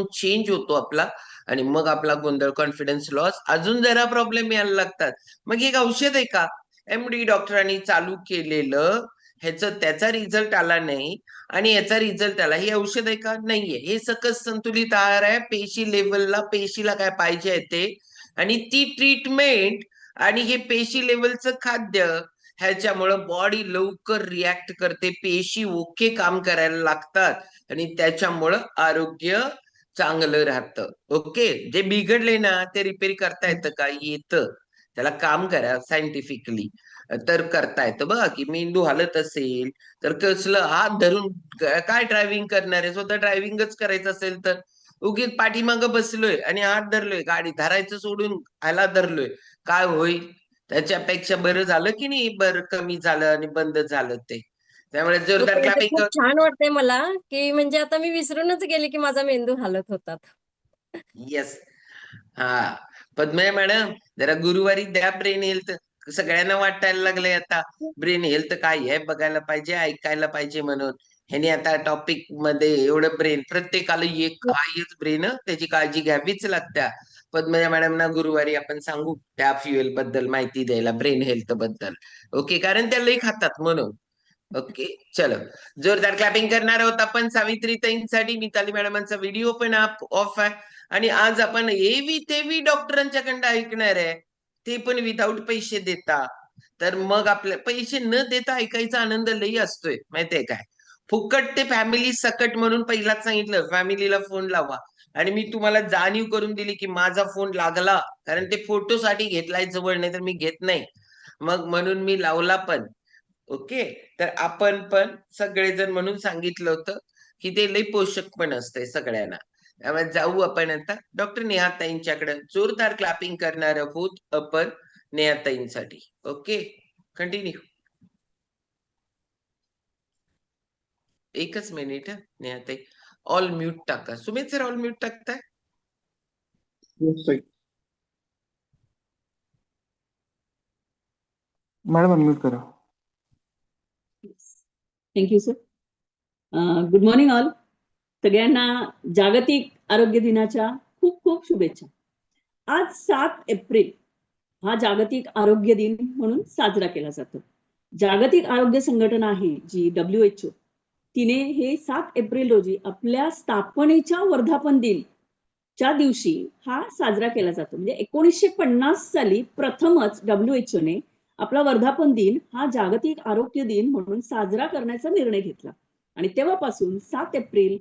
Tone change होतो आपला आणि मग आपला गोंधळ, कॉन्फिडन्स लॉस, अजून जरा प्रॉब्लेम यायला लागतात. मग एक औषध आहे का MD डॉक्टरांनी चालू केलेलं, त्याचा रिझल्ट आला नाही आणि याचा रिझल्ट आला, हे औषध आहे का? नाहीये. हे सकस संतुलित आहार आहे, पेशी लेवलला, पेशीला काय पाहिजे आहे ते, आणि ती ट्रीटमेंट आणि हे पेशी लेवलचं खाद्य, ह्याच्यामुळं बॉडी लवकर रिॲक्ट करते, पेशी ओके काम करायला लागतात आणि त्याच्यामुळं आरोग्य चांगलं राहतं. ओके, जे बिघडले ना ते रिपेअर करता येतं का? येतं. त्याला काम करा सायंटिफिकली तर करता येतं. बघा की मेंदू हालत असेल तर कसलं हात धरून काय ड्रायव्हिंग करणार आहे? स्वतः ड्रायव्हिंगच करायचं असेल तर उगीच पाठीमागं बसलोय आणि हात धरलोय, गाडी धरायचं सोडून ह्याला धरलोय, काय होईल? त्याच्यापेक्षा बरं झालं की नाही, बरं कमी झालं आणि बंद झालं ते. त्यामुळे जोरदार ओके, क्लॅपिंग. खूप छान वाटतंय मला की म्हणजे आता मी विसरूनच गेले की माझा मेंदू हालत होतात. येस. हा, पद्मया मॅडम, जरा गुरुवारी द्या ब्रेन हेल्थ. सगळ्यांना वाटायला लागलंय आता ब्रेन हेल्थ काय आहे बघायला पाहिजे, ऐकायला पाहिजे म्हणून. ह्याने आता टॉपिक मध्ये एवढं ब्रेन, प्रत्येकाला एक आहेच ब्रेन, त्याची काळजी घ्यावीच लागत्या. पद्मजा मॅडमना गुरुवारी आपण सांगू त्या फ्युएल बद्दल माहिती द्यायला, ब्रेन हेल्थ बद्दल. ओके, कारण त्या लई खातात म्हणून. ओके, चलो. जोरदार क्लॅपिंग करणार आहोत आपण सावित्रीताईंसाठी. मिताली मॅडमांचा व्हिडिओ पण ऑफ आहे आणि आज आपण एवी तेवी डॉक्टरांच्याकडं ऐकणार आहे, ते पण विदाऊट पैसे देता. तर मग आपल्या पैसे न देता ऐकायचा आनंद लई असतोय, माहितीये काय? फुकट ते फॅमिली सकट म्हणून पहिलाच सांगितलं, फॅमिलीला फोन लावा. आणि मी तुम्हाला जाणीव करून दिली की माझा फोन लागला, कारण ते फोटोसाठी घेतलाय जवळ, नाही तर मी घेत नाही. मग म्हणून मी लावला पण. ओके, तर आपण पण सगळेजण म्हणून सांगितलं होतं की ते लई पोषक पण असतंय सगळ्यांना. त्यामुळे जाऊ आपण आता डॉक्टर नेहाताईंच्याकडे. जोरदार क्लॅपिंग करणार आहोत आपण नेहाताईंसाठी. Okay, continue. एकच मिनिट नेहाताई, ऑल म्यूट टाका. सुमित सर, ऑल म्यूट टाकताय? मॅडम अनम्यूट करा. Thank you sir. Good morning all. सगळ्यांना जागतिक आरोग्य दिनाच्या खूप खूप शुभेच्छा. आज 7 एप्रिल हा जागतिक आरोग्य दिन म्हणून साजरा केला जातो. जागतिक आरोग्य संघटना आहे जी WHO, तिने हे 7 एप्रिल रोजी आपल्या स्थापनेच्या वर्धापन दिनच्या दिवशी हा साजरा केला जातो. म्हणजे 1950 साली प्रथमच WHO ने आपला वर्धापन दिन हा जागतिक आरोग्य दिन म्हणून साजरा करण्याचा निर्णय घेतला आणि तेव्हापासून 7 एप्रिल